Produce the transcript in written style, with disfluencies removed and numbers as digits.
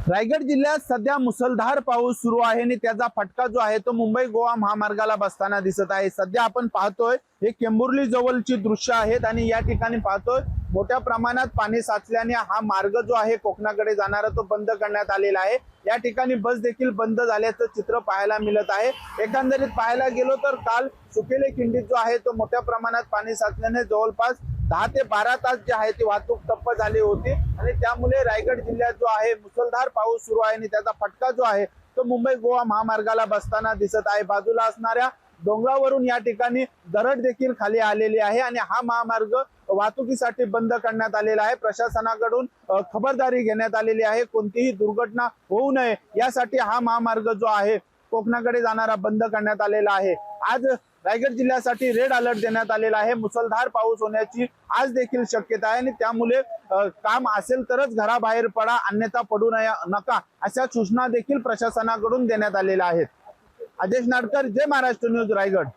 रायगड जिल्ह्यात सध्या मुसळधार पाऊस सुरू आहे आणि त्याचा फटका जो आहे तो मुंबई गोवा महामार्गाला बसताना दिसत आहे। सध्या आपण पाहतोय हे केंबुर्ली जवळची दृश्य आहेत आणि या ठिकाणी पाहतोय मोठ्या प्रमाणात पाणी साचल्याने हा मार्ग जो आहे कोकणाकडे जाणारा तो बंद करण्यात आलेला आहे। या ठिकाणी बस देखील बंद झाल्याचं चित्र पाहायला मिळत आहे। एकंदरीत पाहायला गेलो तर काल सुकेले खिंडीत जो आहे तो मोठ्या प्रमाणात पाणी साचल्याने जवळपास 10 ते 12 तास जे आहे ती वाहतूक ठप्प झाली होती आणि त्यामुळे रायगड जिल्ह्यात जो आहे मुसळधार पाऊस सुरू आहे आणि त्याचा फटका जो आहे तो मुंबई गोवा महामार्गाला बसताना दिसत आहे। बाजूला असणाऱ्या डोंगरावरून या ठिकाणी दरड देखील खाली आलेली आहे आणि हा महामार्ग वाहतुकीसाठी बंद करण्यात आलेला आहे। प्रशासनाकडून खबरदारी घेण्यात आलेली आहे, कोणतीही दुर्घटना होऊ नये यासाठी हा महामार्ग जो आहे कोकणाकडे जाणारा बंद करण्यात आलेला आहे। आज रायगड जिल्ह्यासाठी रेड अलर्ट देण्यात आलेला आहे। मुसळधार पाऊस होण्याची आज देखील शक्यता आहे आणि त्यामुळे काम असेल तरच घराबाहेर पडा, अन्यथा पडू नका अशा सूचना देखील प्रशासनाकडून देण्यात आलेल्या आहेत। अजेश नाडकर, जय महाराष्ट्र न्यूज, रायगड।